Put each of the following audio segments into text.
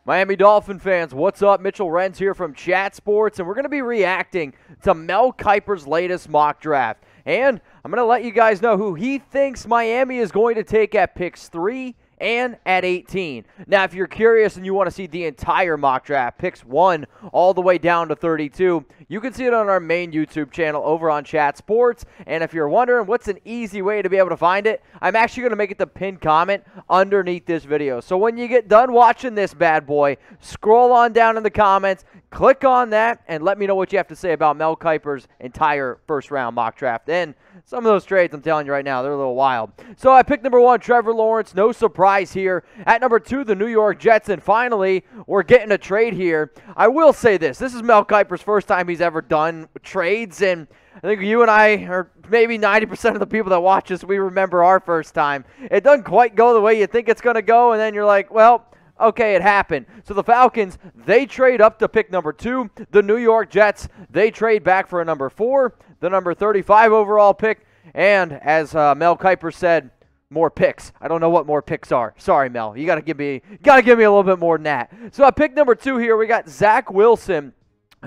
Miami Dolphin fans, what's up? Mitchell Renz here from Chat Sports, and we're going to be reacting to Mel Kiper's latest mock draft. And I'm going to let you guys know who he thinks Miami is going to take at picks 3 and at 18. Now, if you're curious and you want to see the entire mock draft, picks 1 all the way down to 32, you can see it on our main YouTube channel over on Chat Sports. And if you're wondering what's an easy way to be able to find it, I'm actually going to make it the pinned comment underneath this video. So when you get done watching this bad boy, scroll on down in the comments, click on that, and let me know what you have to say about Mel Kiper's entire first-round mock draft. And some of those trades, I'm telling you right now, they're a little wild. So I picked number 1, Trevor Lawrence. No surprise here. At number 2, the New York Jets. And finally, we're getting a trade here. I will say this. This is Mel Kiper's first time he's ever done trades. And I think you and I, or maybe 90% of the people that watch this, we remember our first time. It doesn't quite go the way you think it's going to go. And then you're like, well, okay, it happened. So the Falcons, they trade up to pick number 2. The New York Jets, they trade back for a number 4, the number 35 overall pick. And as Mel Kiper said, more picks. I don't know what more picks are. Sorry, Mel. You gotta give me a little bit more than that. So at pick number 2 here, we got Zach Wilson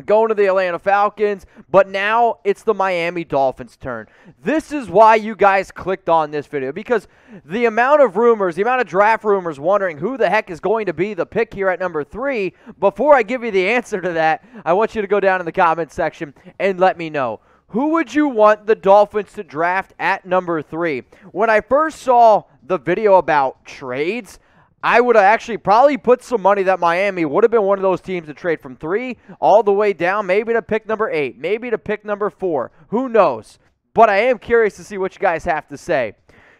going to the Atlanta Falcons, but now it's the Miami Dolphins' turn. This is why you guys clicked on this video, because the amount of rumors, the amount of draft rumors wondering who the heck is going to be the pick here at number 3, before I give you the answer to that, I want you to go down in the comments section and let me know. Who would you want the Dolphins to draft at number 3? When I first saw the video about trades, I would have actually probably put some money that Miami would have been one of those teams to trade from 3 all the way down, maybe to pick number 8, maybe to pick number 4. Who knows? But I am curious to see what you guys have to say.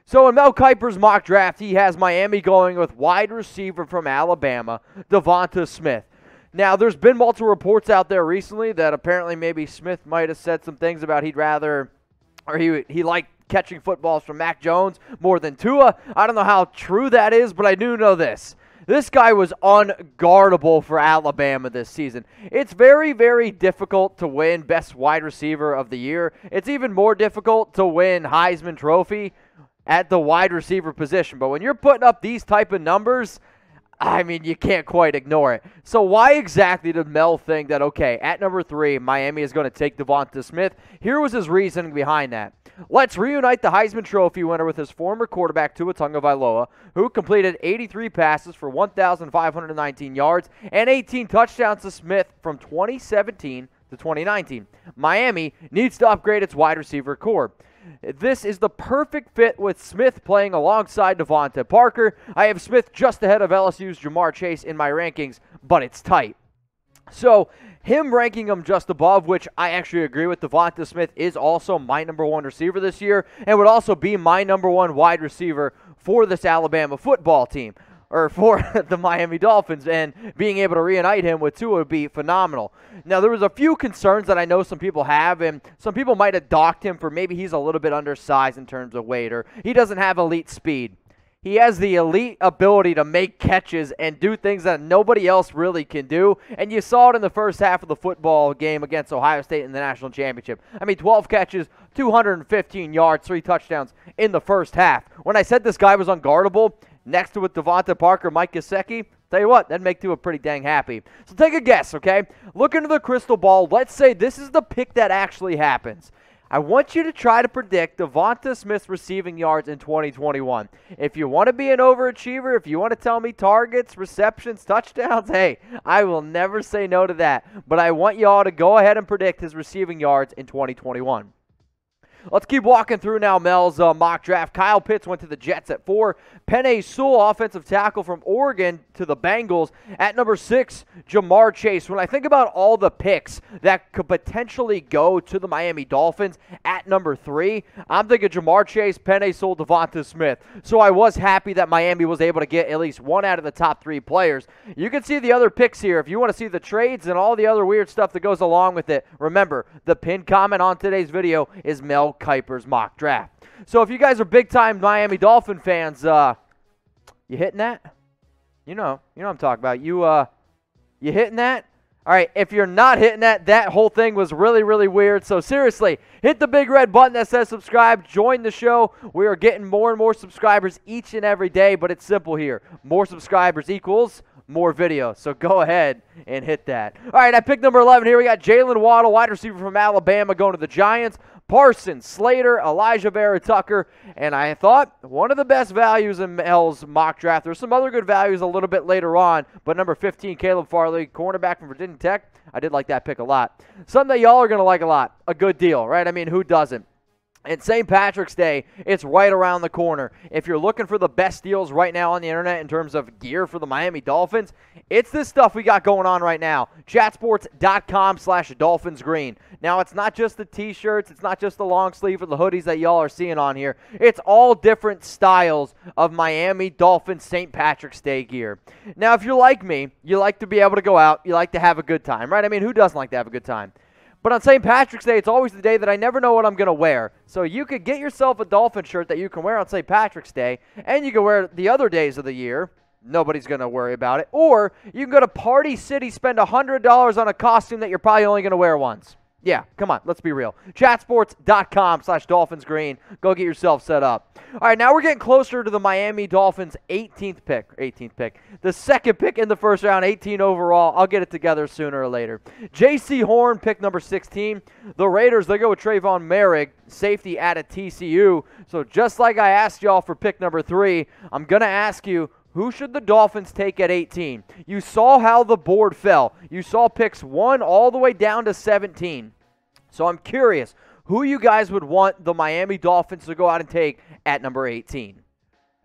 So in Mel Kiper's mock draft, he has Miami going with wide receiver from Alabama, Devonta Smith. Now, there's been multiple reports out there recently that apparently maybe Smith might have said some things about he liked catching footballs from Mac Jones more than Tua. I don't know how true that is, but I do know this. This guy was unguardable for Alabama this season. It's very, very difficult to win Best Wide Receiver of the Year. It's even more difficult to win Heisman Trophy at the wide receiver position. But when you're putting up these type of numbers, I mean, you can't quite ignore it. So why exactly did Mel think that, okay, at number 3, Miami is going to take Devonta Smith? Here was his reasoning behind that. Let's reunite the Heisman Trophy winner with his former quarterback, Tua Tagovailoa, who completed 83 passes for 1,519 yards and 18 touchdowns to Smith from 2017 to 2019. Miami needs to upgrade its wide receiver core. This is the perfect fit with Smith playing alongside Devonta Parker. I have Smith just ahead of LSU's Jamar Chase in my rankings, but it's tight. So him ranking him just above, which I actually agree with, Devonta Smith is also my number 1 receiver this year and would also be my number 1 wide receiver for this Alabama football team, or for the Miami Dolphins, and being able to reunite him with Tua would be phenomenal. Now, there was a few concerns that I know some people have, and some people might have docked him for maybe he's a little bit undersized in terms of weight, or he doesn't have elite speed. He has the elite ability to make catches and do things that nobody else really can do, and you saw it in the first half of the football game against Ohio State in the national championship. I mean, 12 catches, 215 yards, 3 touchdowns in the first half. When I said this guy was unguardable, next to it, Devonta Parker, Mike Gesicki, tell you what, that'd make Tua pretty dang happy. So take a guess, okay? Look into the crystal ball. Let's say this is the pick that actually happens. I want you to try to predict Devonta Smith's receiving yards in 2021. If you want to be an overachiever, if you want to tell me targets, receptions, touchdowns, hey, I will never say no to that. But I want you all to go ahead and predict his receiving yards in 2021. Let's keep walking through now Mel's mock draft. Kyle Pitts went to the Jets at 4. Penei Sewell, offensive tackle from Oregon, to the Bengals. At number 6, Jamar Chase. When I think about all the picks that could potentially go to the Miami Dolphins at number 3, I'm thinking Jamar Chase, Penei Sewell, Devonta Smith. So I was happy that Miami was able to get at least one out of the top 3 players. You can see the other picks here. If you want to see the trades and all the other weird stuff that goes along with it, remember, the pinned comment on today's video is Mel Kiper's mock draft. So if you guys are big-time Miami Dolphin fans, you hitting that? You know what I'm talking about. You hitting that? All right, if you're not hitting that, that whole thing was really, really weird. So seriously, hit the big red button that says subscribe. Join the show. We are getting more and more subscribers each and every day, but it's simple here. More subscribers equals more videos. So go ahead and hit that. All right, at pick number 11 here, we got Jalen Waddle, wide receiver from Alabama, going to the Giants. Parsons, Slater, Elijah Vera-Tucker, and I thought one of the best values in MEL'S mock draft. There's some other good values a little bit later on, but number 15, Caleb Farley, cornerback from Virginia Tech. I did like that pick a lot. Something that y'all are going to like a lot. A good deal, right? I mean, who doesn't? And St. Patrick's Day, it's right around the corner. If you're looking for the best deals right now on the internet in terms of gear for the Miami Dolphins, it's this stuff we got going on right now. Chatsports.com/DolphinsGreen. Now, it's not just the t-shirts, it's not just the long sleeve or the hoodies that y'all are seeing on here. It's all different styles of Miami Dolphins St. Patrick's Day gear. Now, if you're like me, you like to be able to go out, you like to have a good time, right? I mean, who doesn't like to have a good time? But on St. Patrick's Day, it's always the day that I never know what I'm going to wear. So you could get yourself a Dolphin shirt that you can wear on St. Patrick's Day, and you can wear it the other days of the year. Nobody's going to worry about it. Or you can go to Party City, spend $100 on a costume that you're probably only going to wear once. Yeah, come on, let's be real. Chatsports.com/DolphinsGreen. Go get yourself set up. All right, now we're getting closer to the Miami Dolphins' 18th pick. The second pick in the first round, 18 overall. I'll get it together sooner or later. J.C. Horn, pick number 16. The Raiders, they go with Trayvon Merrick, safety out of TCU. So just like I asked y'all for pick number 3, I'm going to ask you, who should the Dolphins take at 18? You saw how the board fell. You saw picks 1 all the way down to 17. So I'm curious, who you guys would want the Miami Dolphins to go out and take at number 18?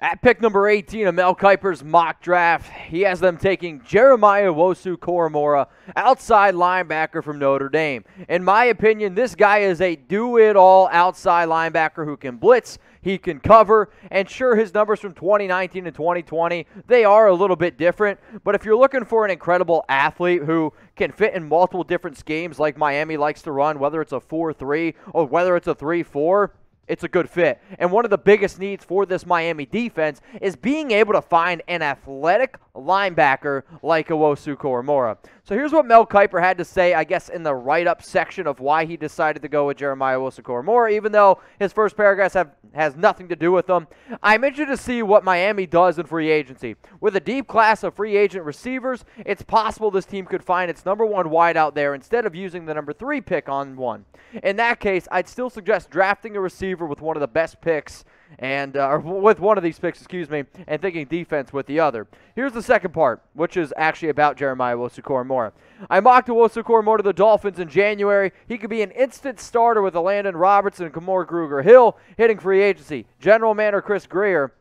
At pick number 18 of Mel Kiper's mock draft, he has them taking Jeremiah Owusu-Koramoah, outside linebacker from Notre Dame. In my opinion, this guy is a do-it-all outside linebacker who can blitz, he can cover, and sure, his numbers from 2019 and 2020, they are a little bit different, but if you're looking for an incredible athlete who can fit in multiple different schemes like Miami likes to run, whether it's a 4-3 or whether it's a 3-4, it's a good fit. And one of the biggest needs for this Miami defense is being able to find an athletic linebacker like Owusu-Koramoah. So here's what Mel Kiper had to say, I guess, in the write-up section of why he decided to go with Jeremiah Owusu-Koramoah, even though his first paragraph has nothing to do with them. I'm interested to see what Miami does in free agency. With a deep class of free agent receivers, it's possible this team could find its number 1 wide out there instead of using the number 3 pick on one. In that case, I'd still suggest drafting a receiver with one of the best picks, and or with one of these picks, and thinking defense with the other. Here's the second part, which is actually about Jeremiah Owusu-Koramoah. I mocked Owusu-Koramoah to the Dolphins in January. He could be an instant starter with Landon Robertson and Kamor Grugier-Hill hitting free agency. General manager Chris Grier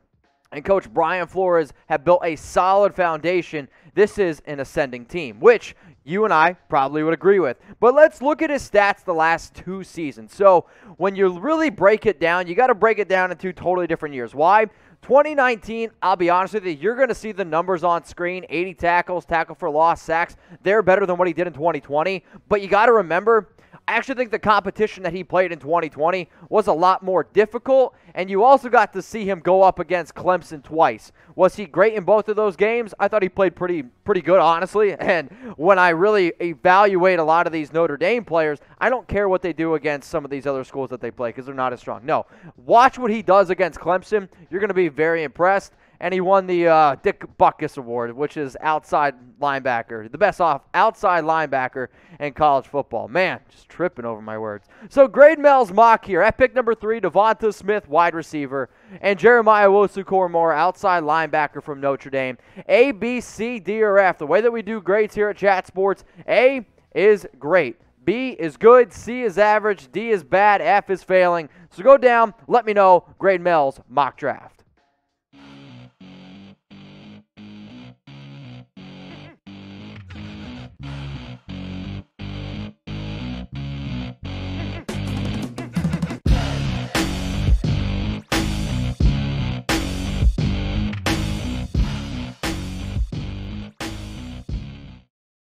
and Coach Brian Flores have built a solid foundation. This is an ascending team, which you and I probably would agree with. But let's look at his stats the last 2 seasons. So when you really break it down, you got to break it down into totally different years. Why? 2019, I'll be honest with you, you're going to see the numbers on screen, 80 tackles, tackle for loss, sacks. They're better than what he did in 2020. But you got to remember, I actually think the competition that he played in 2020 was a lot more difficult, and you also got to see him go up against Clemson twice. Was he great in both of those games? I thought he played pretty good, honestly, and when I really evaluate a lot of these Notre Dame players, I don't care what they do against some of these other schools that they play because they're not as strong. No, watch what he does against Clemson. You're going to be very impressed. And he won the Dick Butkus Award, which is outside linebacker, the best outside linebacker in college football. Man, just tripping over my words. So grade Mel's mock here. At pick number 3, Devonta Smith, wide receiver, and Jeremiah Owusu-Koramoah, outside linebacker from Notre Dame. A, B, C, D, or F. The way that we do grades here at Chat Sports, A is great. B is good, C is average, D is bad, F is failing. So go down, let me know, grade Mel's mock draft.